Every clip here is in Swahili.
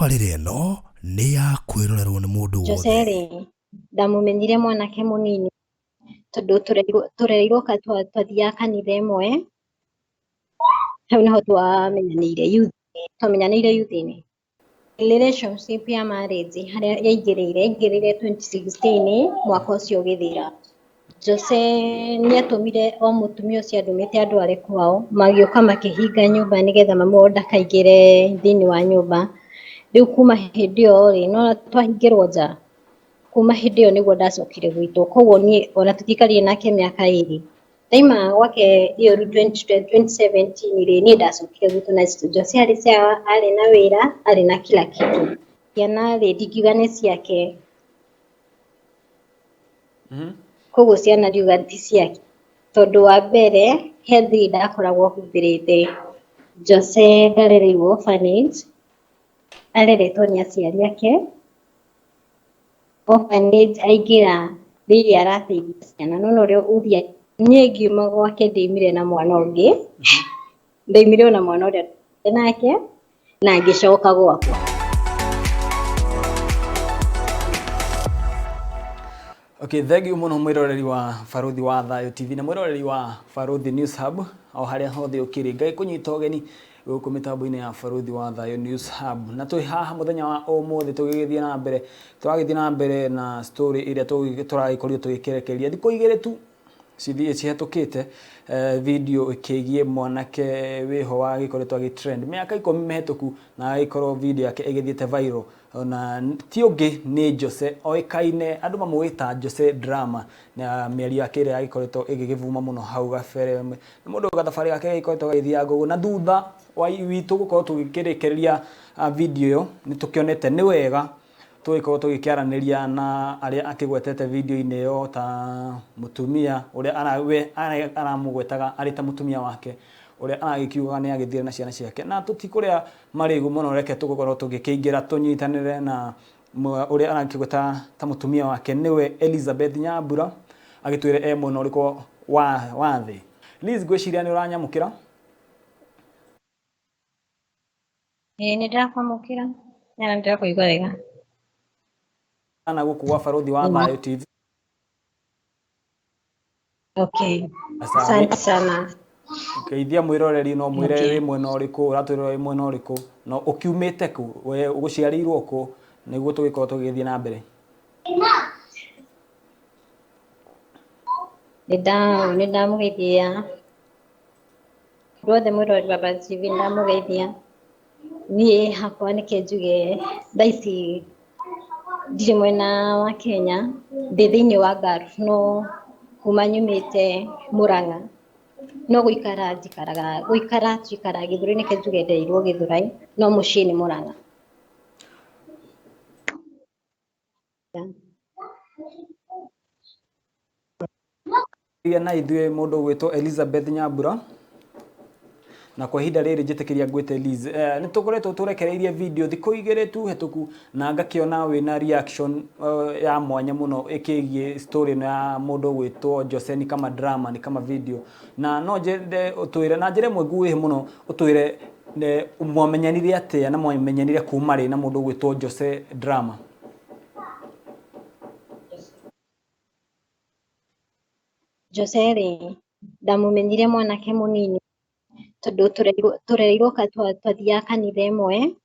Tabarĩra ĩno nĩ ya kwĩrorerwo nĩ mũndũ wothe. Jose-rĩ, ndamumenyire mwanake mũnini tondũ tũrereirwo twathiaga kanitha ĩmwe, hau niho twamenyanĩire youth-inĩ. Relationship ya marriage harĩa yaingĩrĩire 2016 mwaka ũcio ũgĩthira. Jose nĩatũmire o mũtumia ũcio athumĩte andũ arĩ kwao, magĩũka makĩhinga nyũmba nĩgetha mamuoe ndakaingĩre thĩinĩ wa nyũmba. Rĩu kuma hĩndĩ ĩyo-rĩ, no twahingĩrwo nja, kuma hĩndĩ ĩyo nĩguo ndacokire gwitũ, koguo niĩ ona tũtikarire nake mĩaka ĩrĩ. Ndaima gwake iyo 2017-rĩ, niĩ ndacokire gwitũ na Jose arĩ na wĩra, arĩ na kila kitu. Ciana-rĩ ndingiuga nĩ ciake. Koguo ciana ndiuga ti ciake, tondũ wa mbere he thiri ndakoragwo humbĩrĩte. Jose ndarereirwo orphanage, areretwo nĩ aciari ake. Orphanage aingĩra rĩrĩa arateithia ciana, no ũrĩa uria niĩ ngiuma gwake ndaumire na mwana ũngĩ, ndaumire na mwana ũrĩa nake na ngĩcoka gwakwa. Okay, thengiũ mũno mwĩroreri wa Barũthi wa Thayũ TV na mwĩroreri wa Barũthi News Hub, o harĩa hothe ũkĩrĩ. Ngai kũnyita ũgeni gũkũ mĩtambo-inĩ ya Barũthi wa Thayũ News Hub. Na twĩ haha mũthenya wa ũmũthĩ tũgĩgĩthiĩ na mbere na story ĩrĩa tũragĩkorirwo tũgĩkĩrekeria thikũ igĩrĩ tu cihetũkĩte, video ĩkĩgiĩ mwanake wĩho wagĩkoretwo agĩtrend mĩaka 10 mĩhetũku na agĩkorwo video yake ĩgĩthiĩte viral. Na ti ũngĩ nĩ Jose, oĩkaine andũ mamwĩta Jose Drama, na mĩario yake ĩrĩa yagĩkoretwo ĩgĩgĩvuma mũno hau gabere. Nĩ mũndũ gathabarĩ gake gagĩkoretwo gagĩthiaga ngũgũ, na thutha witũ gũkorwo tũgĩkĩrĩkĩrĩria video ĩyo nĩ tũkĩonete nĩ wega tũgĩkorwo tũgĩkĩaranĩria na arĩa akĩgwetete video-inĩ ĩyo, ta mũtumia ũrĩa aramũgwetaga arĩ ta mũtumia wake ũrĩa aragĩkiugaga nĩ agĩthire na ciana ciake. Na tũtikũrĩa marĩgũ mũno, reke tũgũkorwo tũgĩkĩingĩra tũnyitanĩre na ũrĩa arakĩgweta ta mũtumia wake, nĩwe Elizabeth Nyambura, agĩtwĩre mwena ũrĩkũ wa thĩ. Liz, ngwĩciria nĩ ũranyamũkĩra? Nĩ ndĩrakwamũkĩra na ndĩrakũigua wega. Ana gũkũ gwa Barũthi wa Thayũ TV. Okay, asante sana. Ngeithia mwĩroreri, no mwĩre wĩ mwena ũrĩkũ, ũratwĩra wĩ mwena ũrĩkũ, no ũkiumĩte kũ, we ũgũciarĩirwo kũ, nĩguo tũgĩkorwo tũgĩthiĩ na mbere. Nĩ ndamũgeithia ruothe mwĩroreri wa Barũthi TV, ndamũgeithia. Niĩ hakwa nĩkĩ njuge thaa ici ndirĩ mwena wa Kenya, ndĩ thĩinĩ wa Gulf, no kuma nyumĩte Mũrang'a, no gũikara njikara Gĩthũrai, nĩkĩ njuge ndereirwo Gĩthũrai, no mũciĩ nĩ Mũrang'a. Na ithuĩ mũndũ gwĩtwo Elizabeth Nyambura, na kwa ihinda rĩrĩ njĩtĩkĩria ngwĩte Liz. Nĩ tũkoretwo tũrekereirie video thikũ igĩrĩ tu hetũku, na ngakĩona wĩna reaction ya mwanya mũno ĩkĩgiĩ story ĩno ya mũndũ gwĩtwo Jose, ni kama drama, ni kama video. Na no njende ũtwĩre na njĩra ĩmwe nguhĩ mũno, ũtwĩre mwamenyanire atĩa na mwamenyanire kuma rĩ na mũndũ gwĩtwo Jose Drama? Jose-rĩ, ndamumenyire mwanake mũnini tondũ tũrereirwo twathiaga kanitha ĩmwe,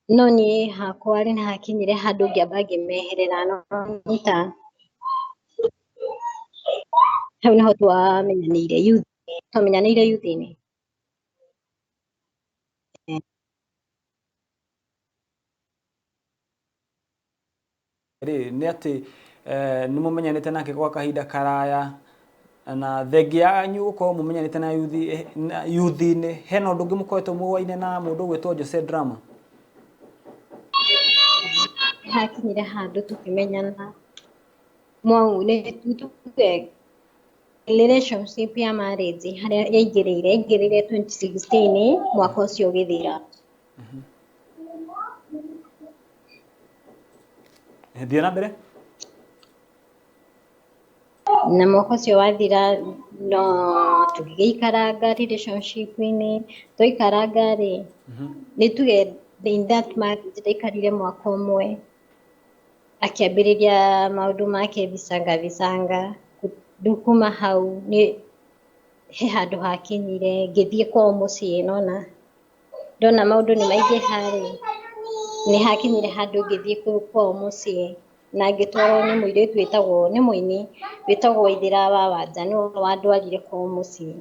no niĩ hakwa nĩ hakinyire handũ ngĩamba ngĩmeherera, no nyita hau niho twamenyanĩire youth-inĩ. Nĩ atĩ nĩ mũmenyanĩte nake gwa kahinda karaya, na thengia yanyu gũkorwo mũmenyanĩte na youth-inĩ, hena ũndũ ũngĩ mũkoretwo mũgũaine na mũndũ gwĩtwo Jose Drama? Hakinyire handũ tũkĩmenyana, nĩ tuge relationship ya marriage harĩa yaingĩrĩire 2016 mwaka ũcio ũgĩthira. Thiĩ na mbere. Na mwaka ũcio wathira no tũgĩikaranga relationship-inĩ tũikaranga-rĩ nĩ tuge in that month ndaikarire mwaka ũmwe akĩambĩrĩria maũndũ make visanga rĩu kuma hau nĩ he handũ hakinyire ngĩthiĩ kwao mũciĩ nona ndona maũndũ nĩ maingĩha-rĩ nĩ hakinyire handũ ngĩthiĩ kwao mũciĩ na ngĩtwarwo nĩ mũirĩtu wĩtagwo nĩ mũini wĩtagwo Waithĩra wa Wanja nĩwe wandwarire kwao mũciĩ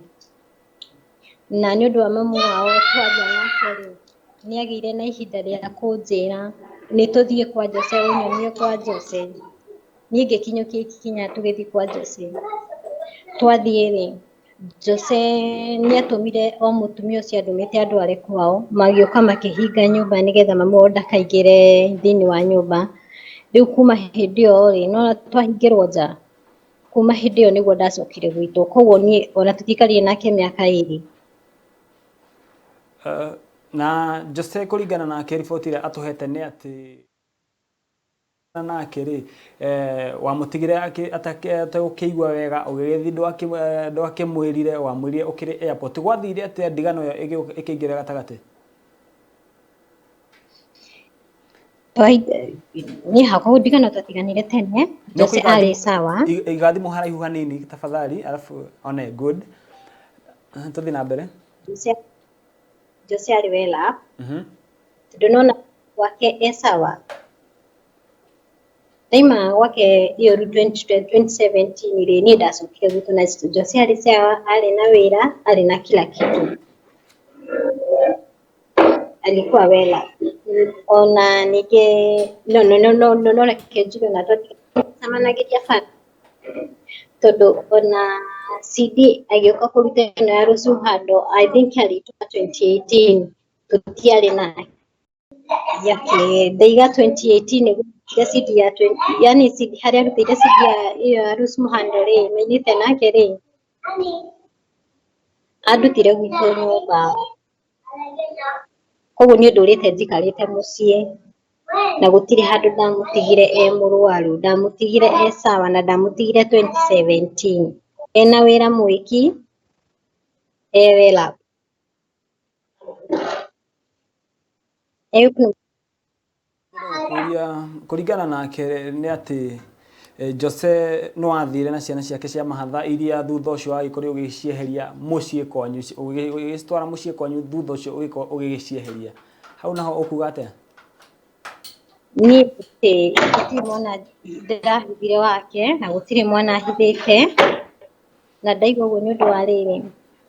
na nĩ ũndũ wa mamu wao twaria nake-rĩ nĩagĩire na ihinda rĩa kũnjĩra nĩ tũthiĩ kwa Jose ũnyonie kwa Jose niĩ ngĩkinyũkia ikinya tũgĩthiĩ kwa Jose twathiĩ-rĩ Jose nĩatũmire o mũtumia ũcio athumĩte andware kwao magĩũka makĩhinga nyũmba nĩgetha mamu wao ndakaingĩre thĩinĩ wa nyũmba rĩu kuma hĩndĩ ĩyo-rĩ no twahingĩrwo nja kuma hĩndĩ ĩyo nĩguo ndacokire gwitũ koguo niĩ ona tũtikarire nake mĩaka 2 na Jose kũringana nake riboti ĩrĩa atũhete nĩ atĩ nake-rĩ wamũtigire ategũkĩigua wega ũgĩgĩthiĩ ndwakĩmwĩrire wamwĩrire ũkĩrĩ airport gwathire atĩa ndigano ĩyo ĩkĩingĩra gatagatĩ niĩ hakwa ndigano twatiganire tene Jose arĩ sawa igathimũ haraihu hanini tafadhali alafu one good tũthiĩ na mbere Jose arĩ wela tondũ nona gwake e sawa daima gwake hiyo 2017-rĩ niĩ ndacokire gwitũ na Jose arĩ sawa arĩ na wĩra arĩ na kila kitu alikuwa wela ona ningĩ no reke njuge na tũticamanagĩria bata tondũ ona CD agĩũka kũruta ĩno ya Rusuhando I think arĩtũma 2018 tũtiarĩ nake yake ndaiga 2018 nĩguo CD ya 20 yani CD harĩa arutĩire CD ĩyo ya Rusuhando-rĩ menyite nake-rĩ andutire gwitũ nyũmba koguo nĩ ũndũ ũrĩte njikarĩte mũciĩ na gũtirĩ handũ ndamũtigire e mũrwaru ndamũtigire e sawa na ndamũtigire 2017 ena wĩra mwĩki e wela kũringana nake nĩ atĩ Jose no athire na ciana ciake cia mahatha iria thutha ũcio agĩkorwo ũgĩcieheria mũciĩ kwanyu ũgĩcitwara mũciĩ kwanyu thutha ũcio ũgĩgĩcieheria hau naho ũkuga atĩa niĩ gũtirĩ mwana ndĩrahithire wake na gũtirĩ mwana hithĩte na ndaigua ũguo nĩ ũndũ wa rĩrĩ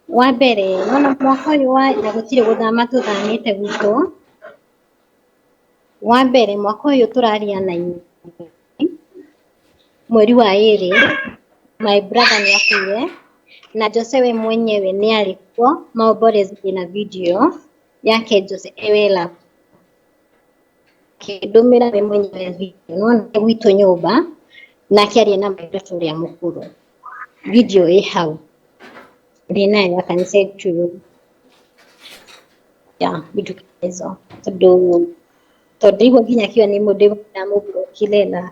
wa mbere nona mwaka ũyũ na gũtirĩ gũthama tũthamĩte gwitũ wa mbere mwaka ũyũ tũraria na inyuĩ mweri wa 2 my brother nĩakuire na Jose we mwenyewe nĩarĩ kuo maombolezi na video yake Jose ewela kĩndũmĩra we mwenyewe video nona gwitũ nyũmba na akĩaria na maitũ ũrĩa mũkũrũ video ĩ hau ndĩnayo I can say to you vitu hizo tondũ igua nginya kiwa nĩ mũndũ na mũndũ kilela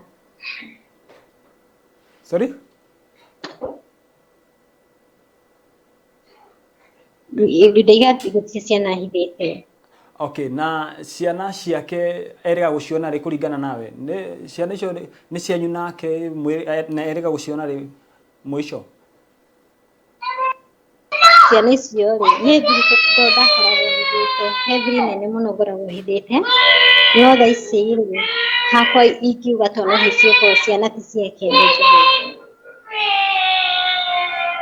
sorry ndaiga gũtirĩ ciana hithĩte okay na ciana ciake erega gũciona rĩ kũringana nawe nĩ ciana icio nĩ cianyu nake na erega gũciona rĩ mũico ciana icio rĩ niĩ ndĩkoragwo hithĩte heavily nene mũno ngoragwo hithĩte no thaa ici rĩ hakwa ingiuga to no ciĩko ciana ti ciake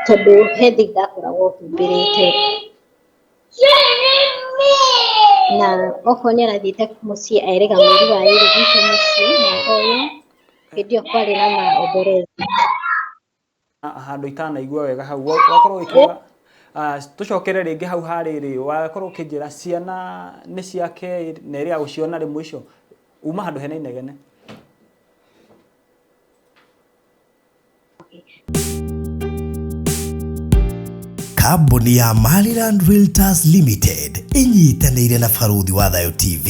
tondũ hethi ndakoragwo humbĩrĩte na okorwo nĩ arathiĩte mũciĩ erega mweri wa 2 gwitũ mũciĩ mwaka ũyũ hĩndĩ ĩyo kwarĩ na maombolezi handũ itanaigua wega hau wakorwo ũkiuga tucokere rĩngĩ hau harĩrĩ wakorwo ũkĩnjĩra ciana nĩ ciake na erega gũciona rĩ mũico uma handũ hena inegene Kambuni ya Mariland Realtors Limited inyitanĩire na Baruthi wa Thayo TV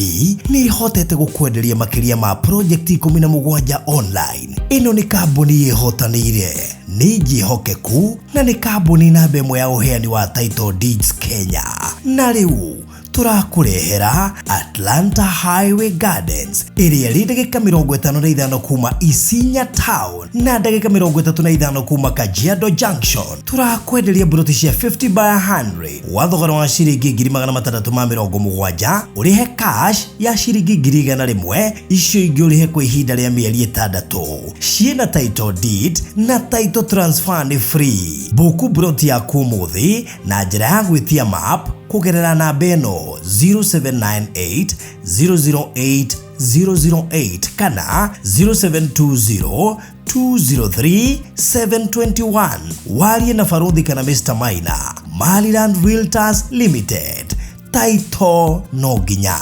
nĩ ihotete gũkwenderia makĩria ma project 17 online. Ĩno nĩ kambuni ĩhotanĩire nĩ njihokeku na nĩ kambuni namba ĩmwe ya ũheani wa title deeds Kenya. Na rĩu tũrakũrehera Atlanta Highway Gardens ĩrĩa ĩrĩ ndagĩka 55 kuma Isinya Town na ndagĩka 35 kuma Kajiado Junction. Tũrakwenderia buroti cia 50 by 100 wa thogora wa ciringi 670 ũrĩhe cash ya ciringi 100,000 icio ingĩ ũrĩhe kwa ihinda rĩa mĩeri 6. Ciĩna title deed na title transfer nĩ free. Buku buroti yaku ũmũthĩ na njĩra ya gwĩtia map kugerera namba ĩno 0798 008 008 kana 0720 203 721. Warie na Faruthi kana Mr. Maina. Maliland Realtors Limited. Title no nginya.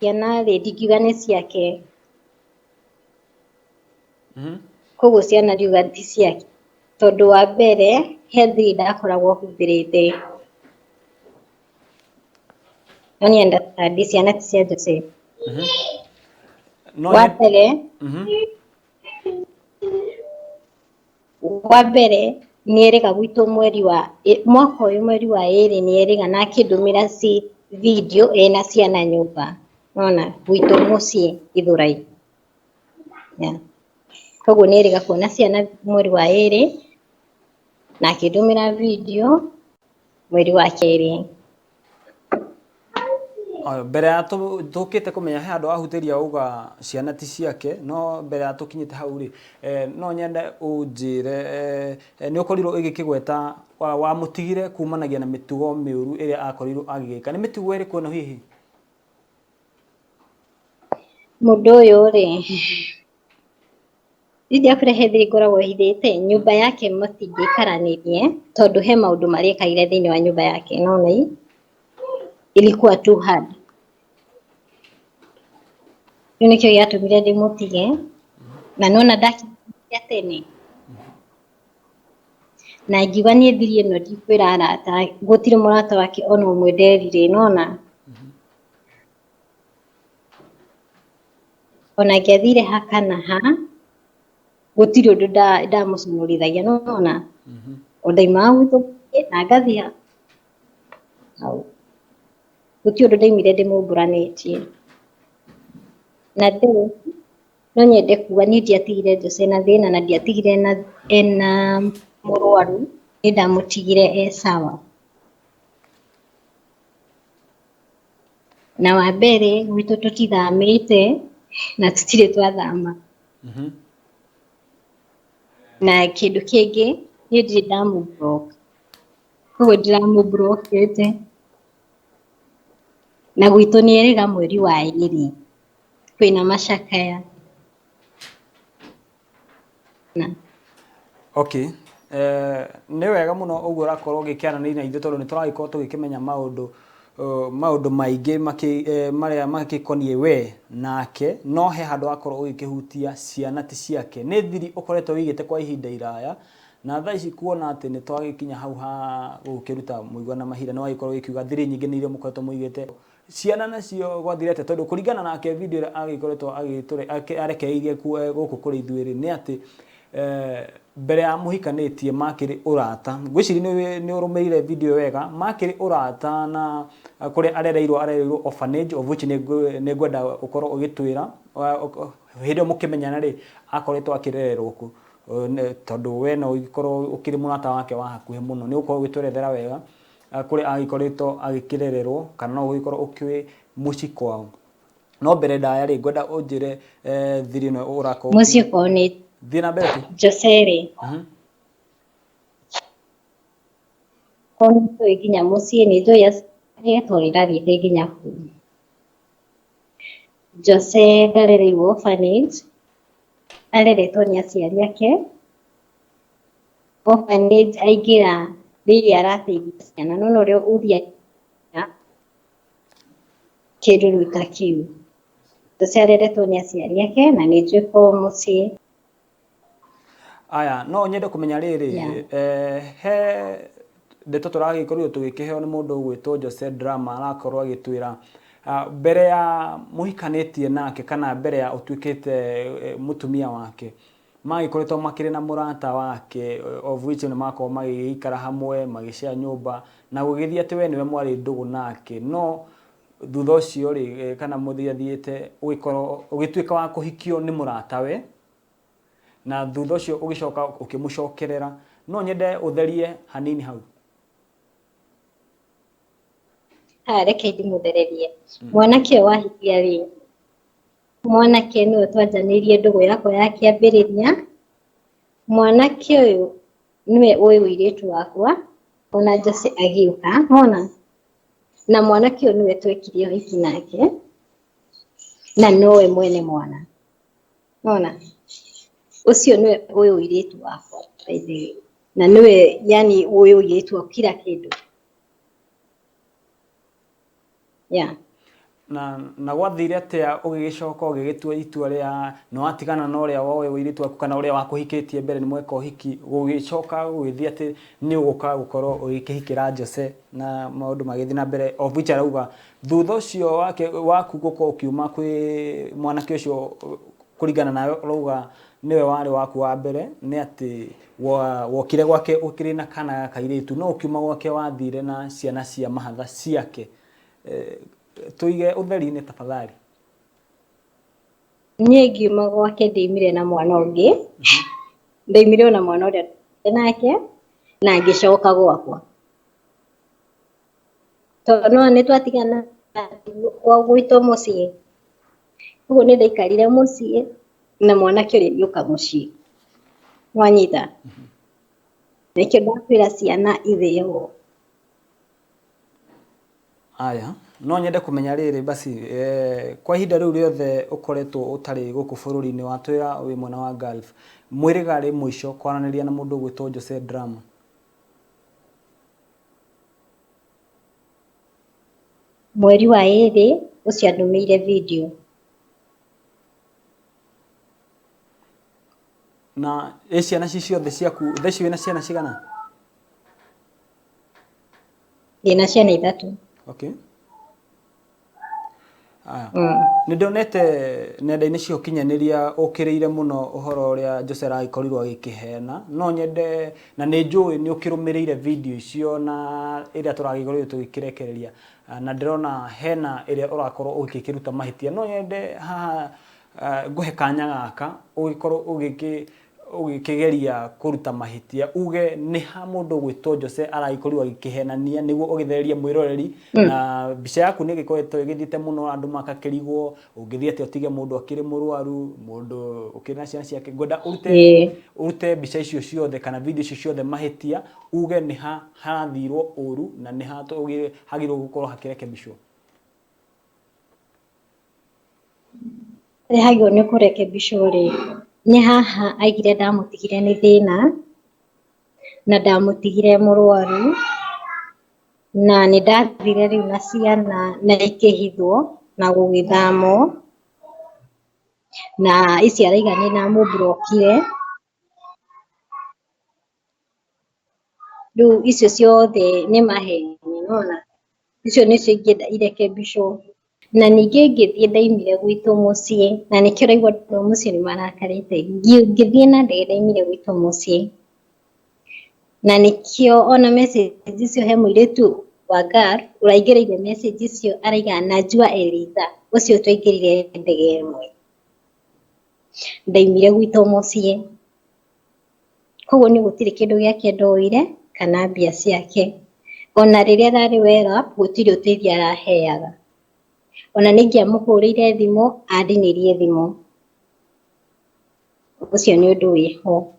Yana Lady Gigane ciake. Koguo ciana riuga ti ciake. Tondu wa mbere Hethi ndakoragwo humbirite. Noni understand ciana ti cia Jose. Wa mbere nierega gwitũ mwaka ũyũ mweri wa ĩrĩ nierega na akĩndũmĩra video ena ciana nyũmba. Nona gwitũ mũciĩ Githurai. Koguo nierega kuona ciana mweri wa ĩrĩ na akĩndũmĩra video mweri wa kerĩ. Mbere ya tũkĩte kũmenya he andũ ahutĩria uga ciana ti ciake, no mbere ya tũkinyĩte hau rĩ, no nyende ũnjĩre nĩ ũkorirwo ĩgĩkĩgweta wa mũtigire kumanagia na mĩtugo mĩũru ĩrĩa akorirwo agĩgĩka. Nĩ mĩtugo ĩrĩkũ ĩno hihi? Mũndũ ũyũ rĩ, Lydia Hethi ngoragwo hithĩte nyũmba yake matingĩikaranĩrie tondũ he maũndũ marĩa ekaire thĩinĩ wa nyũmba yake, no ilikuwa too hard. Rĩu nĩkĩo gĩatũmire ndĩmũtige na nona ndakinya tene. Na ngiuga niĩ thiri ĩno ndikwĩra arata, gũtirĩ mũrata wake ona ũmwe nderire, nona. Ona ngĩathire haka na ha gũtirĩ ũndũ ndamũconorithagia, nona. Ondaima gwitũ na ngathia hau. Gũtirĩ ũndũ ndaimire ndĩmũmbũranĩtie. Na ndĩrĩ no nyende kuga niĩ ndiatigire Jose na thĩna na ndiatigire ena mũrwaru, nĩ ndamũtigire sawa. Na wa mbere gwitũ tũtithamĩte na tũtirĩ twathama. Na kĩndũ kĩngĩ niĩ ndirĩ ndamũblock, koguo ndiramũblockĩte. Na gwitũ nierega mweri wa ĩrĩ kwĩna macakaya. Okay. Nĩ wega mũno ũguo ũrakorwo ũgĩkĩaranĩria na ithuĩ tondũ nĩ tũragĩkorwo tũgĩkĩmenya maũndũ maingĩ marĩa magĩkoniĩ we nake, no he handũ akorwo ũgĩkĩhutia ciana ti ciake. Nĩ thiri ũkoretwo wĩigĩte kwa ihinda iraya na thaa ici kuona atĩ nĩ twagĩkinya hau ha gũkĩruta mũigua na mahinda nĩ wagĩkorwo ũgĩkiuga thiri nyingĩ nĩ iria mũkoretwo mũigĩte. Ciana nacio gwathirete tondũ kũringana nake video ĩrĩa agĩkoretwo arekereirie gũkũ kũrĩ ithuĩ nĩ atĩ mbere ya mũhikanĩtie makĩrĩ ũrata. Ngwĩciria nĩ ũrũmĩrĩire video wega, makĩrĩ ũrata na kũrĩa arereirwo orphanage, of which nĩ ngwenda ũkorwo ũgĩtwĩra hĩndĩ mũkĩmenyana rĩ akoretwo akĩrererwo kũ, tondũ we no ũgĩkorwo ũkĩrĩ mũrata wake wa hakuhĩ mũno, nĩ ũkorwo ũgĩtwerethera wega kũrĩa agĩkoretwo agĩkĩrererwo kana no ũgĩkorwo ũkĩwĩ mũciĩ kwao. No mbere ndaya rĩ ngwenda ũnjĩre thiri ĩno ũrakorwo mũciĩ kwao nĩ thiĩ na mbere tu Jose rĩ. Koguo nĩ nginya mũciĩ nĩ njũĩ tondũ ndathiĩte nginya kũu. Jose ndarereirwo orphanage, areretwo nĩ aciari ake. Orphanage aingĩra rĩrĩa arateithia ciana, no ũrĩa ũthia kĩndũ rĩu ta kĩu. Jose areretwo nĩ aciari ake na nĩ njũĩ kwao mũciĩ. Aya, no nyende kũmenya rĩrĩ, he ndeto tũragĩkorirwo tũgĩkĩheo nĩ mũndũ ũgwĩtwo Jose Drama arakorwo agĩtwĩra mbere ya mũhikanĩtie nake kana mbere ya ũtuĩkĩte mũtumia wake magikoretwo makiri na murata wake of which ni mako magikara hamwe magicea nyumba na gugithia ati we niwe mwari ndugu nake no thutha ucio ri kana muthia thiete ugikorwo ugituika wa kuhikio ni muratawe na thutha ucio ugicoka ukimucokerera no nyende utherie hanini hau. Reke ndimuthererie mwanake wahikia ri mwanake niwe twanjanirie ndugu yakwa ya kiambiriria mwanake uyu niwe uyu iritu wakwa ona Jose agiuka mona na mwanake uyu niwe twekire hiki nake na nowe mwene mwana mona ucio niwe uyu iritu wakwa na niwe yani uyu iritu kila kindu na gwathire atia ugigicoka ugigitua itua ria no atigana na uria wowe wiritu aku kana uria wakuhikitie mbere ni mweka uhiki gugicoka gwithia ati ni uguka gukorwo ugikihikira Jose na maundu magithi na mbere of which arauga thutha ucio wake waku guko ukiuma kwi mwanake ucio kuringana na rauga niwe wari waku wa mbere ni ati wokire gwake ukiri na kana kairitu no ukiuma gwake wathire na ciana cia mahatha ciake tuige utheri-ini tafadhali. Nie ngiuma gwake ndimire na mwana ungi ndimire na mwana uria nake na ngicoka gwakwa to no ni twatigana kwa gwitwo mucii uguo ni ndaikarire mucii na mwanake uria ngiuka mucii wanyita nikio ndakwira ciana ithio. Aya no nyende kumenya riri basi kwa ihinda riu riothe ukoretwo utari guku bururi-ini watwira wi mwena wa Gulf mwiriga ri mwisho kwaraniria na mundu gwitwo Jose Drama? Mweri wa iri ucio andumiire video na ciana ciothe ciaku theci wina ciana cigana? Ndina ciana 3. Okay. Nindonete nenda-ini cia ukinyaniria ukiriire muno uhoro uria Jose agikorirwo agikihena no nyende na ni njui ni ukirumirire video icio na iria turagikorwo tugikirekereria na ndirona hena iria urakorwo ugikiruta mahitia no nyende haha nguhe kanya gaka ugikorwo ugikigeria kuruta mahitia uge ni ha mundu gwitwo Jose aragikorwo agikihenania niguo ugithereria mwiroreri na bica yaku ni gikoretwo igithite muno andu makakirigwo ungithie ati utige mundu akiri murwaru mundu ukiri na ciana ciake ngwenda urute bica icio ciothe kana video icio ciothe mahitia uge ni ha harathirwo uru na ni ha hagirwo gukorwo hakirekebishwo. Hagirwo ni kurekebishwo ri ni haha aigire ndamutigire ni thina na ndamutigire murwaru na ni ndathire riu na ciana na ikihithwo na gugithamo na ici araiga ni na mubrokire riu icio ciothe ni maheni nona icio nicio ingenda irekebishwo na ningi ngithie ndaimire gwitũ mucii na nikio raigua andũ mucii ni marakarite ngithie na ndege ndaimire gwitũ mucii na nikio ona message icio he muiritu wa Gulf uraingĩrĩire message icio araiga Najua Eliza ucio twaingĩrire ndege ĩmwe ndaimire gwitũ mucii koguo ni gutire kindu giake ndoire kana mbia ciake ona riria arari wera gutire uteithio araheaga ona ningiamuhurire thimu andinirie thimu ucio ni undu wiho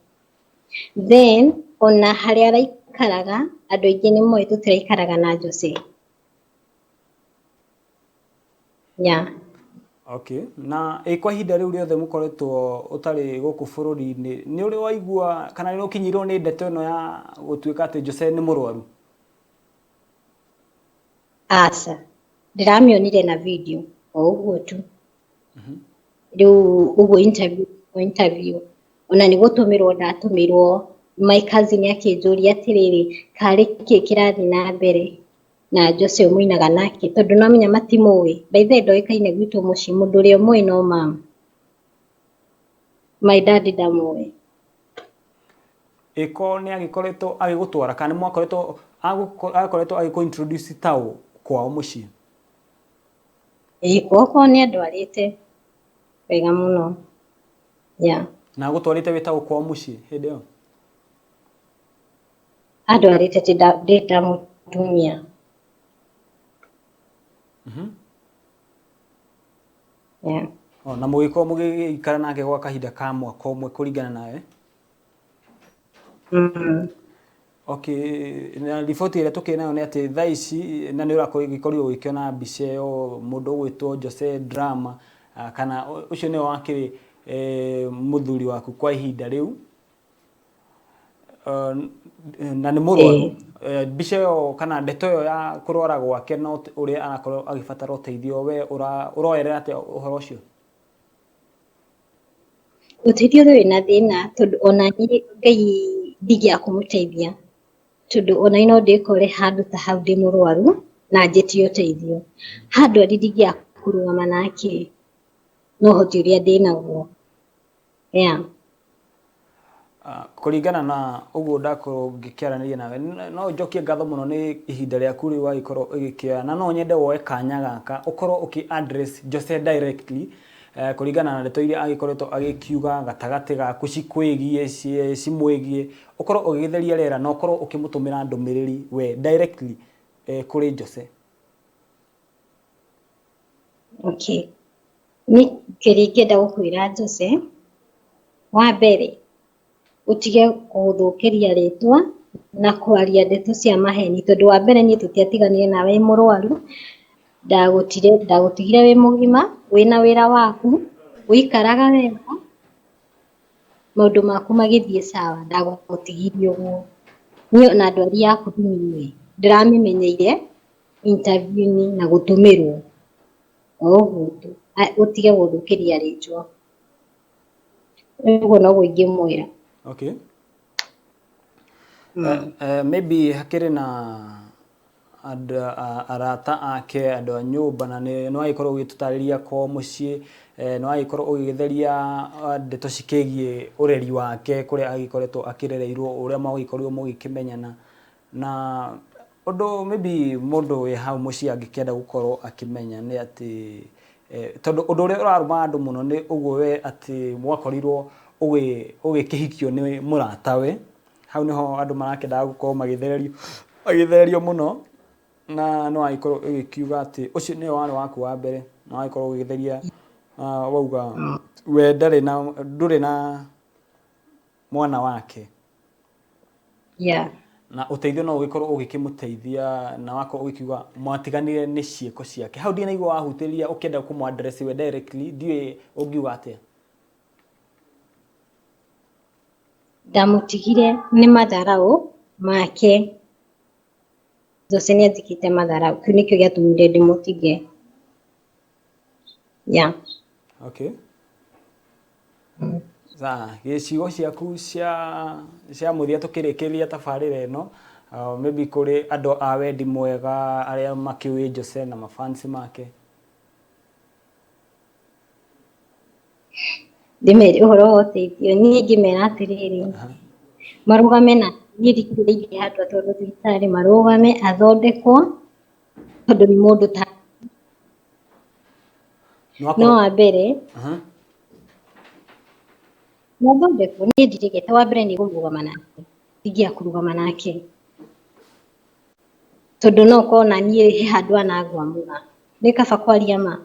then ona haria araikaraga andu aingi ni moe tutiraikaraga na Jose Okay na kwa ihinda riu riothe mukoretwo utari guku bururi-ini ni uri waigua kana ni ukinyirwo ni ndeto ino ya gutuika ati Jose ni murwaru? Asa ndiramionire na video o uguo tu riu uguo interview ona ni gutumirwo ndatumirwo my cousin akinjuria atiriri kari ki kirathi na mbere na Jose umuinaga nake tondu namenya matimuwi by the ndoikaine gwitu muci mundu ri umwe no mama my dad ndamuwi iko ni agikoretwo agigutwara kana mwakoretwo akoretwo agiko-introduce tao kwao muciĩ? Gũkũ nĩ andwarĩte wega mũno. Na agũtwarĩte wĩ tao kwao muciĩ hĩndĩ ĩyo? Andwarĩte ndĩ ta mũtumia. Na mũgĩkorwo mũgĩikara nake gwa kahinda ka mwaka ũmwe kũringana nawe? Okay, na riboti ĩrĩa tũkĩrĩ nayo nĩ atĩ thaa ici na nĩ ũrakorwo ũgĩkorirwo ũgĩkĩona mbica ĩyo mũndũ ũgwĩtwo Jose Drama kana ũcio nĩwe wakĩrĩ mũthuri waku kwa ihinda rĩu na nĩ mũrwaru. Mbica ĩyo kana ndeto ĩyo ya kũrwara gwake na ũrĩa arakorwo agĩbatara ũteithio, we ũroerera atĩa ũhoro ũcio? Ũteithio ũrĩa wĩna thĩna tondũ ona niĩ Ngai ndigĩa kũmũteithia tondũ ona niĩ no ndĩkore handũ ta hau ndĩ mũrwaru na njĩtio ũteithio. Handũ ndingĩa kũrũgama nake no ũhoti ũrĩa ndĩ naguo. Kũringana na ũguo ndakorwo ngĩkĩaranĩria nawe, no njokie ngatho mũno nĩ ihinda rĩaku rĩu wagĩkorwo ũgĩkĩoya, na no nyende woe kanya gaka ũkorwo ũkĩ-address Jose directly kũringana na ndeto iria agĩkoretwo agĩkiuga gatagatĩ gaku cikwĩgiĩ cimwĩgiĩ, ũkorwo ũgĩgĩtheria rĩera na ũkorwo ũkĩmũtũmĩra ndũmĩrĩri we directly kũrĩ Jose. Okay, niĩ kĩrĩa ingĩenda gũkwĩra Jose, wa mbere ũtige gũthũkĩria rĩtwa na kwaria ndeto cia maheni tondũ wa mbere niĩ tũtiatiganire nawe wĩ mũrwaru, ndagũtigire wĩ mũgima wĩna wĩra waku, ũikaraga wega, maũndũ maku magĩthiĩ sawa, ndagũtigirie ũguo. Niĩ ona ndwari yaku niĩ ndĩramĩmenyeire interview-inĩ na gũtũmĩrwo o ũguo tu, ũtige gũthũkĩria rĩtwa. Ũguo noguo ingĩmwĩra. Okay. Maybe hakĩrĩ na arata ake, andũ a nyũmba, na nĩ wagĩkorwo ũgĩtũtarĩria kwao mũciĩ, nĩ wagĩkorwo ũgĩgĩtheria ndeto cikĩgiĩ ũreri wake, kũrĩa agĩkoretwo akĩrereirwo, ũrĩa mwagĩkorirwo mũgĩkĩmenyana, na ũndũ maybe mũndũ wĩ hau mũciĩ angĩkĩenda gũkorwo akĩmenya nĩ atĩ tondũ ũndũ ũrĩa ũraruma andũ mũno nĩ ũguo we atĩ mwakorirwo ũgĩkĩhikio nĩ mũratawe. Hau nĩho andũ marakĩendaga gũkorwo magĩthererio mũno, na no agĩkorwo ũgĩkiuga atĩ ũcio nĩwe warĩ waku wa mbere, na wagĩkorwo ũgĩtheria wauga we ndũrĩ na mwana wake. Na ũteithio no ũgĩkorwo ũgĩkĩmũteithia, na wakorwo ũgĩkiuga mwatiganire nĩ ciĩko ciake. Hau ndinaigua wahutĩria ũkĩenda kũmũ-address we directly, ndiũĩ ũngiuga atĩa? Ndamũtigire nĩ matharaũ make. Jose nĩ anjĩkĩte matharaũ, kĩu nĩkĩo gĩatũmire ndĩmũtige. Okay. Gĩcigo ciaku cia mũthia tũkĩrĩkĩrĩria tabarĩra ĩno, maybe kũrĩ andũ a wendi mwega arĩa makĩũĩ Jose na mafans make. Ndĩmere ũhoro wa ũteithio, niĩ ingĩmera atĩrĩrĩ, marũgame na niĩ ndikĩrĩirie handũ atwarwo thibitarĩ, marũgame athondekwo tondũ nĩ mũndũ ta no wa mbere athondekwo. Niĩ ndirĩgĩte, wa mbere nĩ kũrũgama nake, ndingĩa kũrũgama nake tondũ no ũkorwo na niĩ he handũ anangwa mũno, nĩ kaba kwaria ma,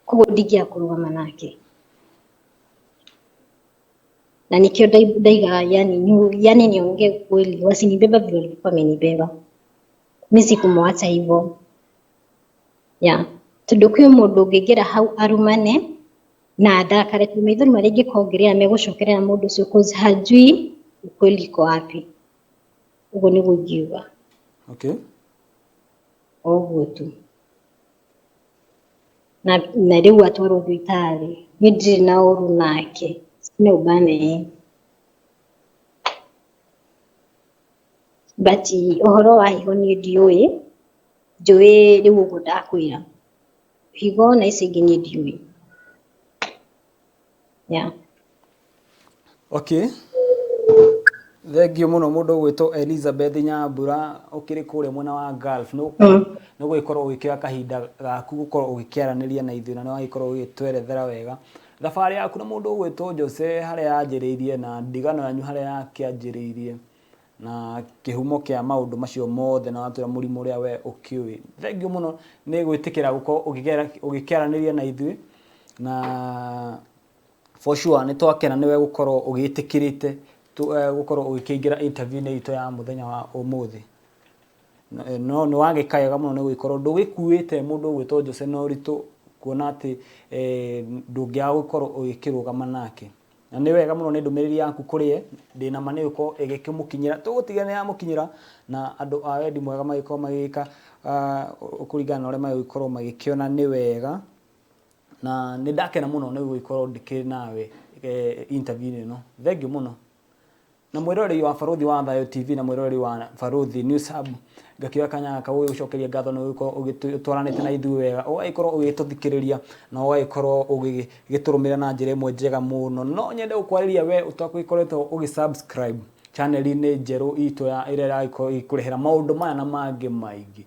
koguo ndingĩa kũrũgama nake. Na nikio ndaigaga yani niongee kweli, wasinibeba vile walikuwa wamenibeba, mimi sikumwacha hivyo. Tondũ kwĩ mũndũ ũngĩingĩra hau arumane na ndakare tu maithori marĩa ingĩkongerera megũcokerera mũndũ ũcio cause hajui ukweli iko wapi. Ũguo nĩguo ingiuga. Okay. Ũguo tu. Na rĩu atwarwo thibitarĩ, niĩ ndirĩ na ũru nake, sina ubane. But ũhoro wa higo niĩ ndiũĩ, njũĩ rĩu ũguo ndakwĩra. Higo na ici ingĩ niĩ ndiũĩ. Okay. Thengio muno mundu gwitwo Elizabeth Nyambura ukiri kuria mwena wa Gulf no gwikorwo ugikira kahinda gaku gukorwo ugikiaraniria na ithuĩ na no wagikorwo ugitwerethera wega thabarĩ yaku na mundu gwitwo Jose haria yanjĩrĩirie na ndigano yanyu haria yakĩanjĩrĩirie na kihumo kia maundu macio mothe na watwira mũrimũ ũrĩa we ũkiũĩ. Thengio muno nĩ gwĩtĩkĩra gukorwo ugikiaraniria na ithuĩ na for sure nĩ twakena niwe gukorwo ugĩtĩkĩrĩte gukorwo ugikingira interview ni ito ya muthenya wa umuthi no ni wagikayega muno ni gukorwo ndugikuite mundu gwitwo Jose no ritu kuona ati ndungia gukorwo ugikirugama nake na ni wega muno ni ndumiriri yaku kurie ndina mani uko igikimukinyira tugutiga ya mukinyira na andu a wendi mwega magiko magika kurigana ore magikorwo magikiona ni wega na ni ndakena muno ni gukorwo ndikiri nawe interview ino. Thengio muno na mwiroreri wa Baruthi wa Thayo TV na mwiroreri wa Baruthi News Hub ngakira kanya ka ucokeria ngatho no ugitwaranite na ithuĩ wega ugagikorwo ugituthikiriria na ugagikorwo ugigiturumira na njira imwe njega muno no nyende gukwariria we utakwikoretwo ugisubscribe channel-inĩ njerũ itu ya ĩrĩa ĩkurehera maundu maya na mangĩ maingĩ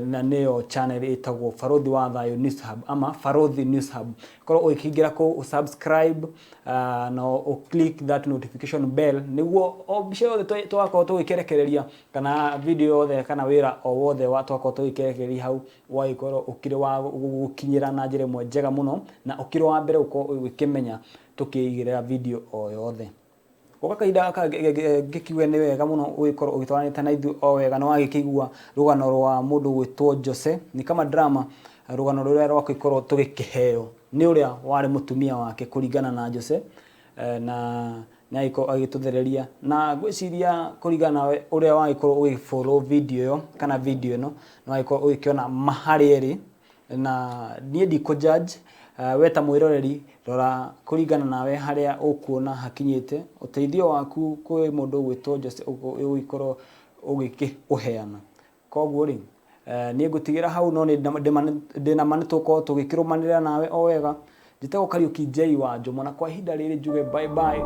na nĩyo channel ĩtagwo Baruthi wa Thayo News Hub ama Baruthi News Hub korwo ũkĩingĩra ku subscribe na click that notification bell nĩguo o mbica yothe twakorwo tũgĩkĩrekereria kana video yothe kana wĩra o wothe twakorwo tũgĩkĩrekereria hau wagĩkorwo ũkĩrĩ wa gũkinyĩra na njĩra ĩmwe njega mũno na ũkĩrĩ wa mbere ũkorwo ũgĩkĩmenya tukĩigĩrĩra video o yothe. Goka kahinda gikiwe ni wega muno ugikorwo ugitwaranite na ithu o wega no wagikigua rugano rwa mundu gwitwo Jose ni kama drama rugano ruria rwakikorwo tugikiheo ni uria wari mutumia wake kuringana na Jose na naiko agituthereria na gwiciria kuringana we uria wagikorwo ugifollow video yo kana video ino no wagikorwo ugikiona mahari eri na nie ndiko judge weta mwiroreri rora kuringana nawe haria ukuona hakinyite uteithio waku kwi mundu gwitwo Jose ugikorwo ugikiuheana koguo ri nie ngutigira hau no ndina mani tuko tugikirumanira nawe o wega njitego Kariuki J wa Njomo na kwa ihinda riri njuge bye bye.